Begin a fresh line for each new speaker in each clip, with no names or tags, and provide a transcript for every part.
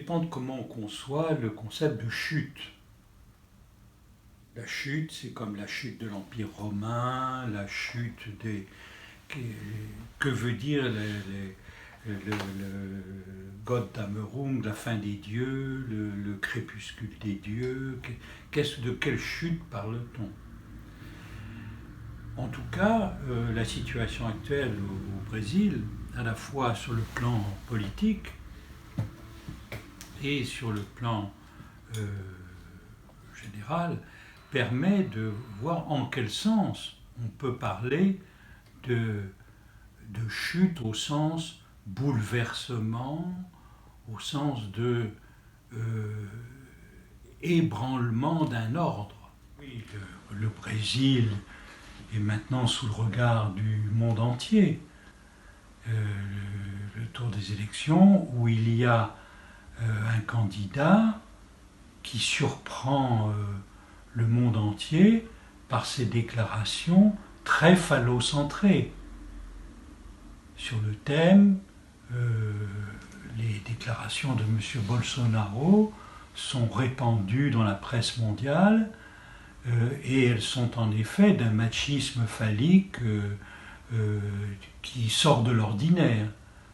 dépend de comment on conçoit le concept de chute. La chute, c'est comme la chute de l'Empire romain, la chute des... Que veut dire le Gottdämmerung, la fin des dieux, le crépuscule des dieux? De quelle chute parle-t-on? En tout cas, la situation actuelle au Brésil, à la fois sur le plan politique et sur le plan général, permet de voir en quel sens on peut parler de chute au sens bouleversement, au sens de ébranlement d'un ordre. Oui, le Brésil est maintenant sous le regard du monde entier. Le tour des élections où il y a un candidat qui surprend le monde entier par ses déclarations très phallocentrées sur le thème. Les déclarations de M. Bolsonaro sont répandues dans la presse mondiale et elles sont en effet d'un machisme phallique qui sort de l'ordinaire.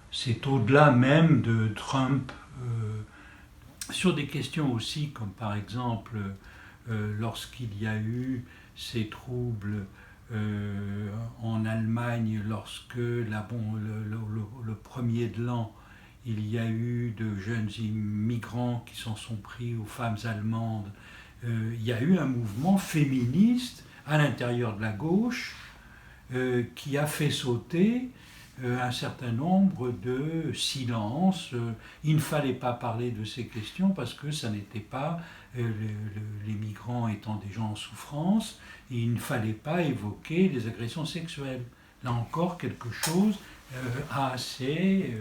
C'est au-delà même de Trump. Sur des questions aussi comme par exemple lorsqu'il y a eu ces troubles en Allemagne, lorsque le premier de l'an, il y a eu de jeunes immigrants qui s'en sont pris aux femmes allemandes, il y a eu un mouvement féministe à l'intérieur de la gauche qui a fait sauter un certain nombre de silences. Il ne fallait pas parler de ces questions parce que ça n'était pas, les migrants étant des gens en souffrance, il ne fallait pas évoquer les agressions sexuelles. Là encore, quelque chose a assez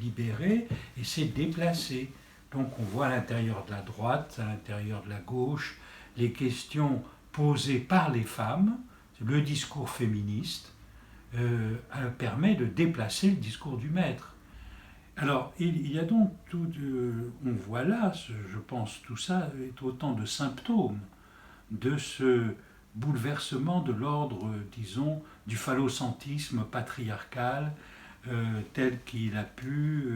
libéré et s'est déplacé. Donc on voit à l'intérieur de la droite, à l'intérieur de la gauche, les questions posées par les femmes, le discours féministe, permet de déplacer le discours du maître. Alors, il y a donc on voit là, je pense, tout ça est autant de symptômes de ce bouleversement de l'ordre, disons, du phallocentrisme patriarcal tel qu'il a pu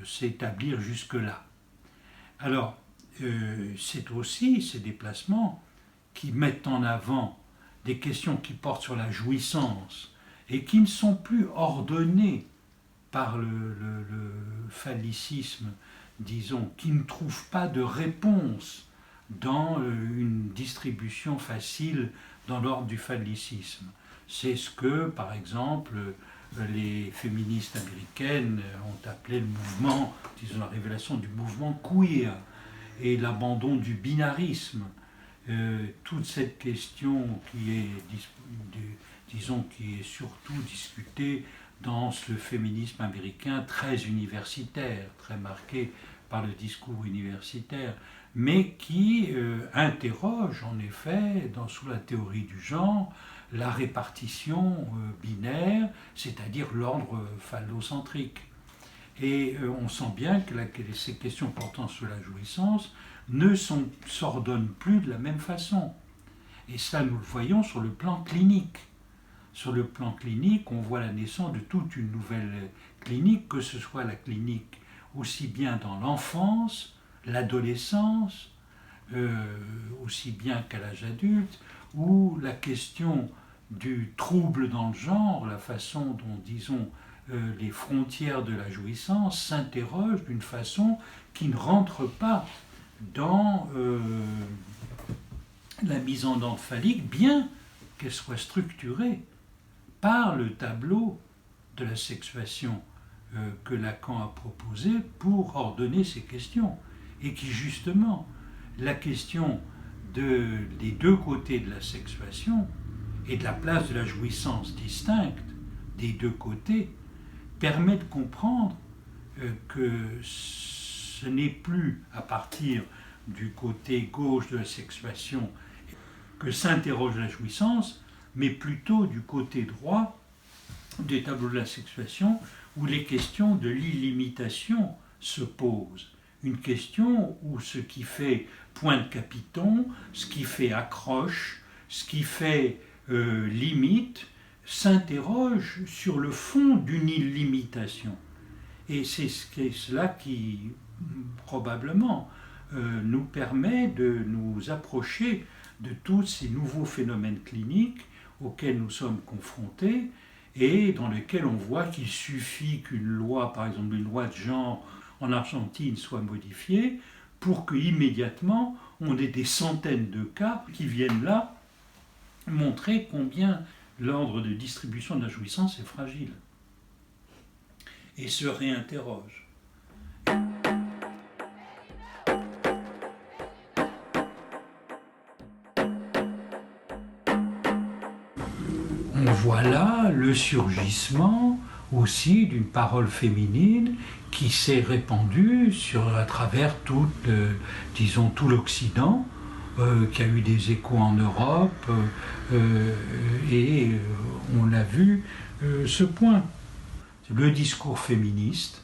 s'établir jusque-là. Alors, c'est aussi ces déplacements qui mettent en avant des questions qui portent sur la jouissance et qui ne sont plus ordonnées par le phallicisme, disons, qui ne trouvent pas de réponse dans une distribution facile dans l'ordre du phallicisme. C'est ce que, par exemple, les féministes américaines ont appelé le mouvement, disons, la révélation du mouvement queer et l'abandon du binarisme. Toute cette question qui est, disons, qui est surtout discutée dans ce féminisme américain très universitaire, très marqué par le discours universitaire, mais qui interroge en effet, sous la théorie du genre, la répartition binaire, c'est-à-dire l'ordre phallocentrique. Et on sent bien que ces questions portant sur la jouissance ne s'ordonnent plus de la même façon. Et ça, nous le voyons sur le plan clinique. Sur le plan clinique, on voit la naissance de toute une nouvelle clinique, que ce soit la clinique aussi bien dans l'enfance, l'adolescence, aussi bien qu'à l'âge adulte, où la question du trouble dans le genre, la façon dont, disons, les frontières de la jouissance s'interrogent d'une façon qui ne rentre pas dans la mise en ordre phallique, bien qu'elle soit structurée par le tableau de la sexuation que Lacan a proposé pour ordonner ces questions. Et qui, justement, la question des deux côtés de la sexuation et de la place de la jouissance distincte des deux côtés permet de comprendre que ce n'est plus à partir du côté gauche de la sexuation que s'interroge la jouissance, mais plutôt du côté droit des tableaux de la sexuation où les questions de l'illimitation se pose. Une question où ce qui fait point de capiton, ce qui fait accroche, ce qui fait limite, s'interroge sur le fond d'une illimitation. Et c'est cela qui, probablement, nous permet de nous approcher de tous ces nouveaux phénomènes cliniques auxquels nous sommes confrontés et dans lesquels on voit qu'il suffit qu'une loi, par exemple une loi de genre en Argentine, soit modifiée pour qu'immédiatement on ait des centaines de cas qui viennent là montrer combien l'ordre de distribution de la jouissance est fragile et se réinterroge. On voit là le surgissement aussi d'une parole féminine qui s'est répandue à travers tout l'Occident, qui a eu des échos en Europe, et on a vu ce point. Le discours féministe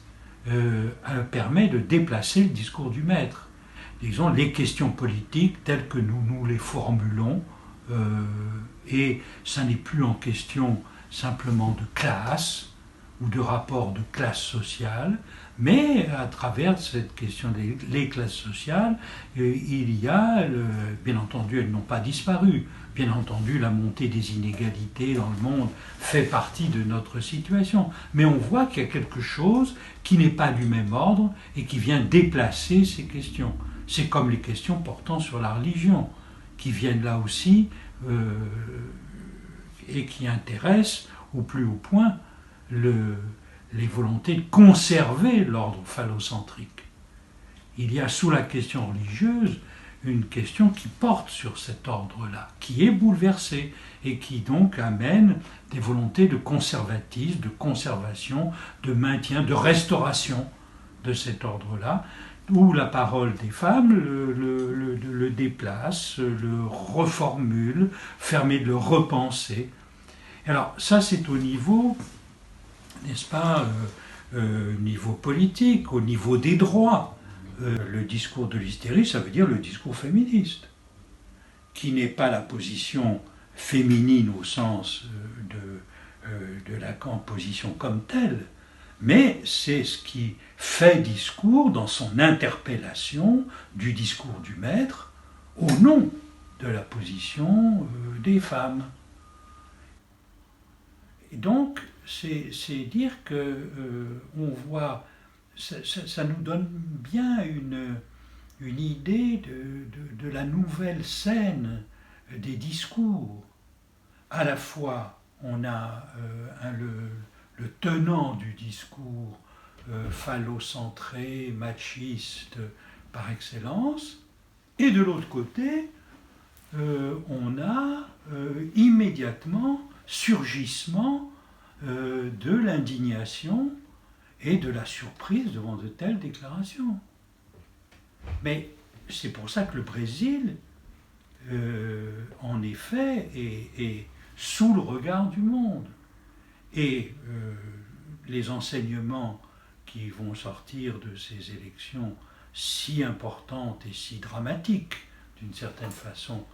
permet de déplacer le discours du maître. Disons, les questions politiques telles que nous les formulons, et ça n'est plus en question simplement de classe ou de rapport de classe sociale, mais à travers cette question des classes sociales, il y a, bien entendu, elles n'ont pas disparu. Bien entendu, la montée des inégalités dans le monde fait partie de notre situation. Mais on voit qu'il y a quelque chose qui n'est pas du même ordre et qui vient déplacer ces questions. C'est comme les questions portant sur la religion, qui viennent là aussi et qui intéressent au plus haut point les volontés de conserver l'ordre phallocentrique. Il y a sous la question religieuse une question qui porte sur cet ordre-là, qui est bouleversé et qui donc amène des volontés de conservatisme, de conservation, de maintien, de restauration de cet ordre-là, où la parole des femmes le déplace, le reformule, permet de le repenser. Alors ça c'est au niveau, n'est-ce pas, niveau politique, au niveau des droits. Le discours de l'hystérie, ça veut dire le discours féministe, qui n'est pas la position féminine au sens de Lacan, position comme telle, mais c'est ce qui fait discours dans son interpellation du discours du maître au nom de la position des femmes. Et donc, c'est dire qu'on voit, ça nous donne bien une idée de la nouvelle scène des discours. À la fois, on a le tenant du discours phallocentré, machiste par excellence, et de l'autre côté, on a immédiatement surgissement de l'indignation et de la surprise devant de telles déclarations. Mais c'est pour ça que le Brésil, en effet, est sous le regard du monde. Et les enseignements qui vont sortir de ces élections si importantes et si dramatiques, d'une certaine façon,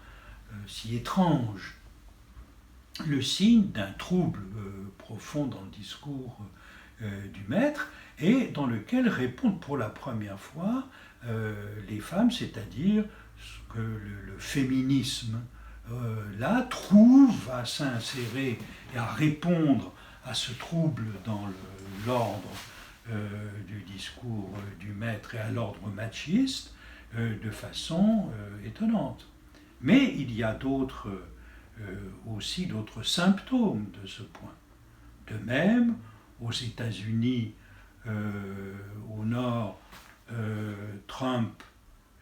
si étranges, le signe d'un trouble profond dans le discours du maître et dans lequel répondent pour la première fois les femmes, c'est-à-dire ce que le féminisme là trouve à s'insérer et à répondre à ce trouble dans l'ordre du discours du maître et à l'ordre machiste de façon étonnante. Mais il y a aussi d'autres symptômes de ce point. De même, aux États-Unis, au nord, Trump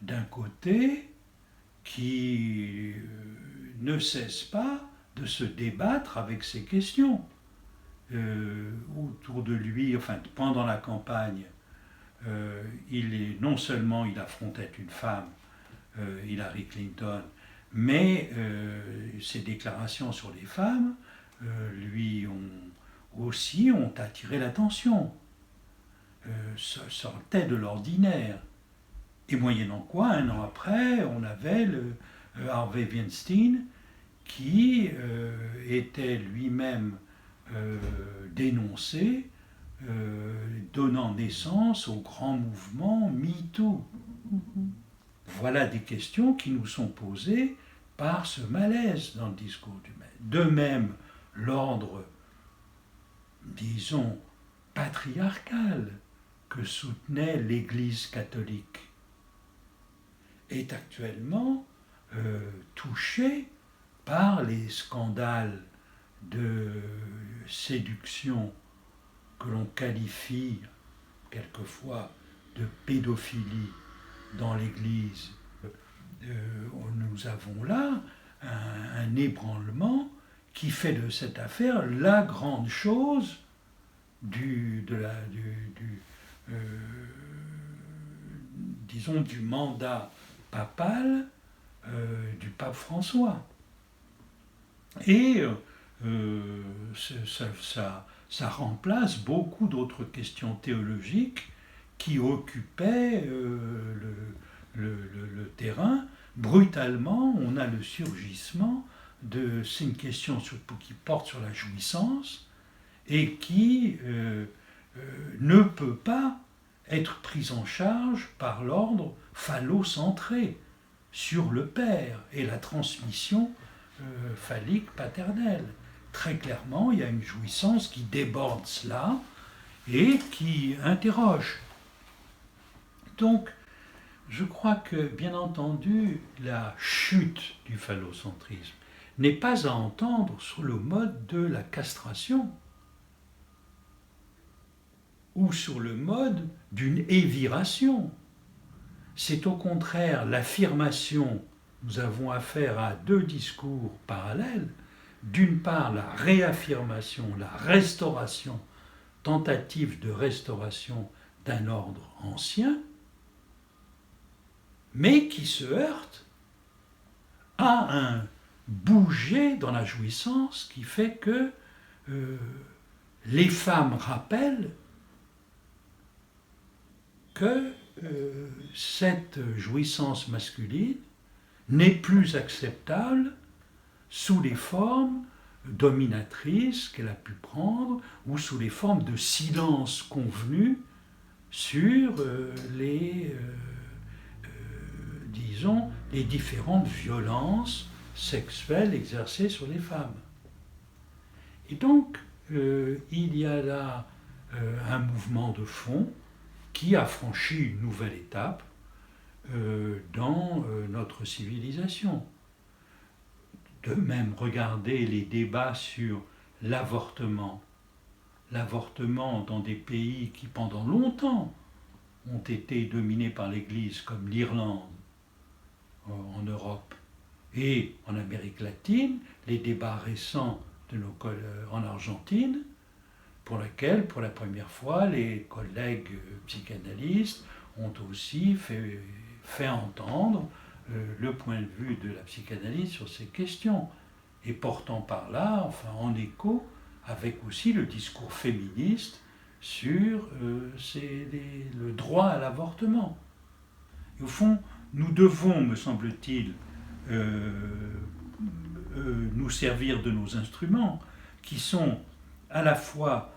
d'un côté, qui ne cesse pas de se débattre avec ces questions. Autour de lui, enfin pendant la campagne, non seulement il affrontait une femme, Hillary Clinton, mais ses déclarations sur les femmes ont attiré l'attention. sortait de l'ordinaire. Et moyennant quoi, un an après, on avait le Harvey Weinstein qui était lui-même dénoncé, donnant naissance au grand mouvement MeToo. Voilà des questions qui nous sont posées par ce malaise dans le discours du maître. De même, l'ordre, disons, patriarcal que soutenait l'Église catholique est actuellement touché par les scandales de séduction que l'on qualifie quelquefois de pédophilie dans l'Église. Nous avons là un ébranlement qui fait de cette affaire la grande chose disons, du mandat papal du pape François. Et ça remplace beaucoup d'autres questions théologiques qui occupaient le terrain. Brutalement, on a le surgissement c'est une question surtout qui porte sur la jouissance et qui ne peut pas être prise en charge par l'ordre phallocentré sur le père et la transmission phallique paternelle. Très clairement, il y a une jouissance qui déborde cela et qui interroge. Donc, je crois que, bien entendu, la chute du phallocentrisme n'est pas à entendre sur le mode de la castration ou sur le mode d'une éviration. C'est au contraire l'affirmation, nous avons affaire à deux discours parallèles, d'une part la réaffirmation, la restauration, tentative de restauration d'un ordre ancien, mais qui se heurte à un bouger dans la jouissance qui fait que les femmes rappellent que cette jouissance masculine n'est plus acceptable sous les formes dominatrices qu'elle a pu prendre ou sous les formes de silence convenu sur disons, les différentes violences sexuelles exercées sur les femmes. Et donc, il y a là un mouvement de fond qui a franchi une nouvelle étape dans notre civilisation. De même, regardez les débats sur l'avortement. L'avortement dans des pays qui, pendant longtemps, ont été dominés par l'Église, comme l'Irlande, en Europe, et en Amérique latine, les débats récents en Argentine, pour lesquels, pour la première fois, les collègues psychanalystes ont aussi fait entendre le point de vue de la psychanalyse sur ces questions, et portant par là, enfin en écho, avec aussi le discours féministe sur le droit à l'avortement. Et au fond, nous devons, me semble-t-il, nous servir de nos instruments, qui sont à la fois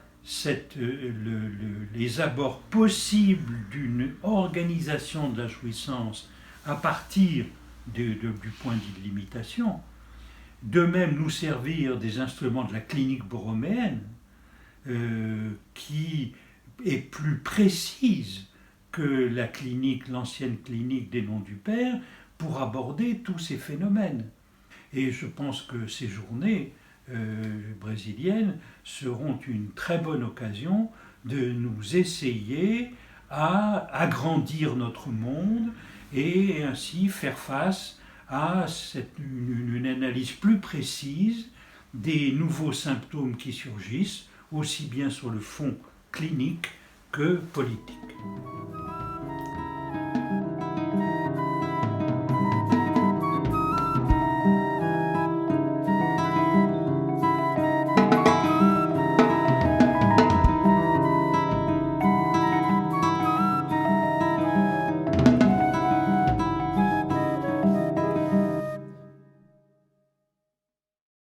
les abords possibles d'une organisation de la jouissance à partir du point de vue de l'imitation, de même nous servir des instruments de la clinique borroméenne, qui est plus précise que l'ancienne clinique des noms du Père, pour aborder tous ces phénomènes. Et je pense que ces journées brésiliennes seront une très bonne occasion de nous essayer à agrandir notre monde et ainsi faire face à une analyse plus précise des nouveaux symptômes qui surgissent, aussi bien sur le fond clinique que politique.